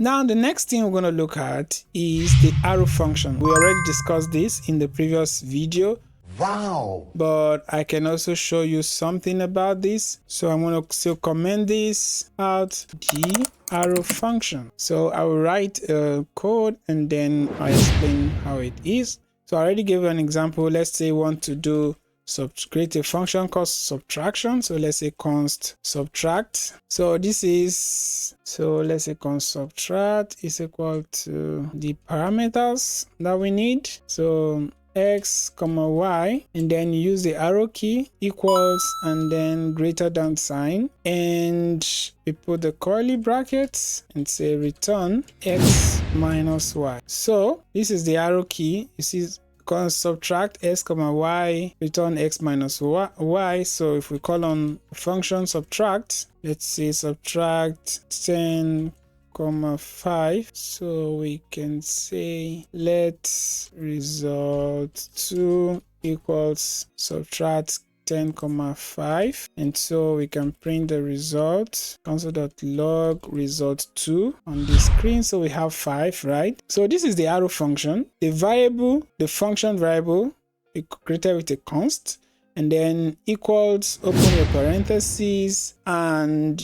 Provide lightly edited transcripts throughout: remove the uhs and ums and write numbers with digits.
Now the next thing we're going to look at is the arrow function. We already discussed this in the previous video. Wow! But I can also show you something about this. So I'm going to still comment this out, the arrow function. So I will write a code and then I explain how it is. So I already gave you an example. Let's say we want to create a function called subtraction. So let's say const subtract. So this is, so let's say const subtract is equal to the parameters that we need. So x comma y, and then use the arrow key, equals, and then greater than sign, and we put the curly brackets and say return x minus y. So this is the arrow key. You see const subtract x comma y, return x minus y. So if we call on function subtract, let's say subtract 10 5, so we can say let result 2 equals subtract 10 5, and so we can print the result console.log result 2 on the screen. So we have 5, right? So this is the arrow function. The variable, the function variable, we created with a const, and then equals, open your parentheses and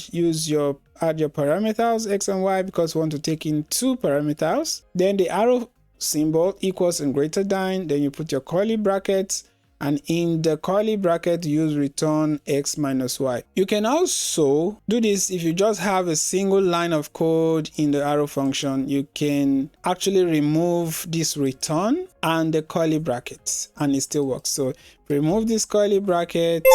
add your parameters x and y, because we want to take in 2 parameters. Then the arrow symbol, equals and greater than, then you put your curly brackets, and in the curly bracket use return x minus y. You can also do this if you just have a single line of code in the arrow function. You can actually remove this return and the curly brackets and it still works. So remove this curly brackets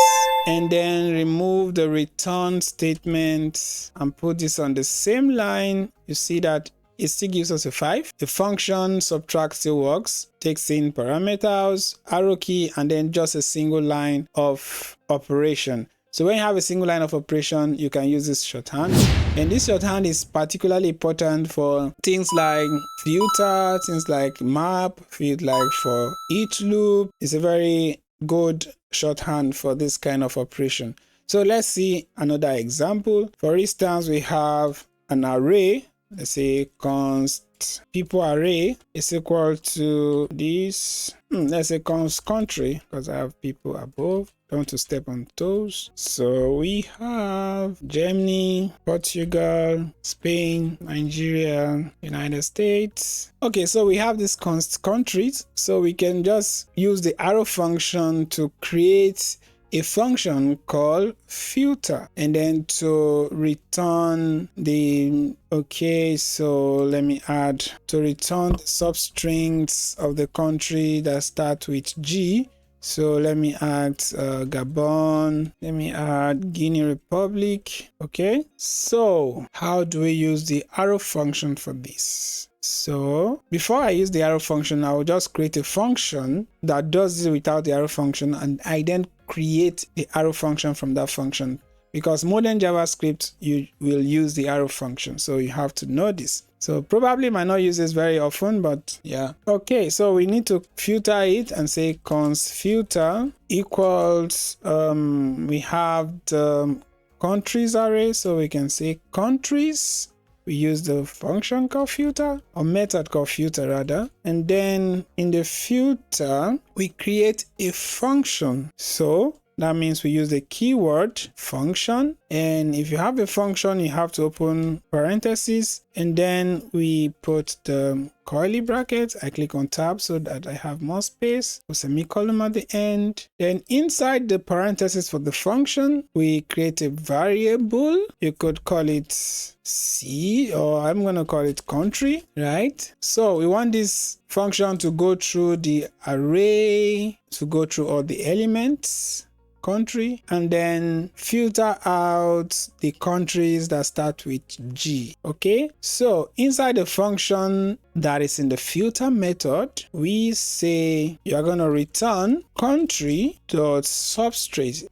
and then remove the return statement and put this on the same line. You see that it still gives us a 5. The function subtract still works, takes in parameters, arrow key, and then just a single line of operation. So when you have a single line of operation, you can use this shorthand. And this shorthand is particularly important for things like filter, things like map, like for each loop. It's a very good shorthand for this kind of operation. So let's see another example. For instance, we have an array. Let's say const people array is equal to this. Let's say const country, because I have people above. Don't want to step on toes. So we have Germany, Portugal, Spain, Nigeria, United States. Okay, so we have this const countries. So we can just use the arrow function to create a function called filter, and then to return the, okay, so let me add, to return the substrings of the country that start with G. So let me add Gabon, let me add Guinea Republic. Okay, so how do we use the arrow function for this? So before I use the arrow function, I will just create a function that does it without the arrow function, and I then create the arrow function from that function, because modern JavaScript, you will use the arrow function. So you have to know this. So probably might not use this very often, but yeah. Okay, so we need to filter it and say const filter equals, we have the countries array. So we can say countries. We use the function called filter, or method called filter rather. And then in the filter, we create a function. So that means we use the keyword function. And if you have a function, you have to open parentheses, and then we put the curly brackets. I click on tab so that I have more space, a semicolon at the end. Then inside the parentheses for the function, we create a variable. You could call it C, or I'm going to call it country, right? So we want this function to go through the array, to go through all the elements, country, and then filter out the countries that start with G. Okay, so inside the function that is in the filter method, we say you are going to return country dot substring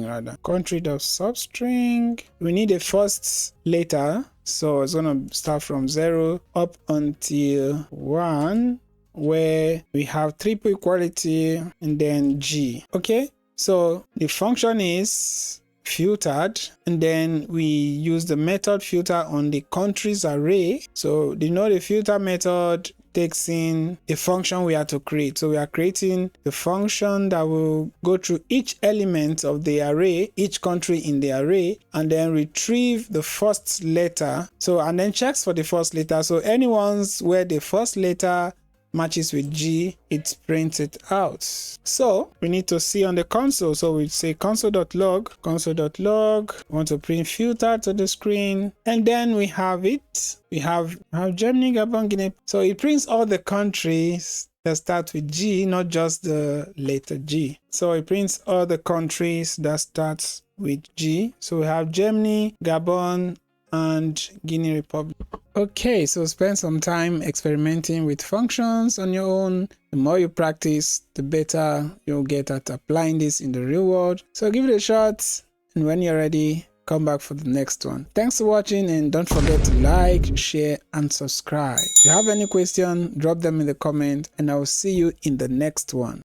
rather, country dot substring. We need a first letter, so it's going to start from 0 up until 1, where we have triple equality and then G. Okay, so the function is filtered, and then we use the method filter on the countries array. So the filter method takes in a function we have to create. So we are creating the function that will go through each element of the array, each country in the array, and then retrieve the first letter. So and then checks for the first letter. So any ones where the first letter matches with G, it prints it out. So we need to see on the console. So we say console.log, we want to print filter to the screen, and then we have it. We have Germany, Gabon, Guinea. So it prints all the countries that start with G, not just the letter G. So it prints all the countries that starts with G. So we have Germany, Gabon, and Guinea Republic. Okay, so spend some time experimenting with functions on your own. The more you practice, the better you'll get at applying this in the real world. So give it a shot, and when you're ready, come back for the next one. Thanks for watching, and don't forget to like, share, and subscribe. If you have any question, drop them in the comment, and I will see you in the next one.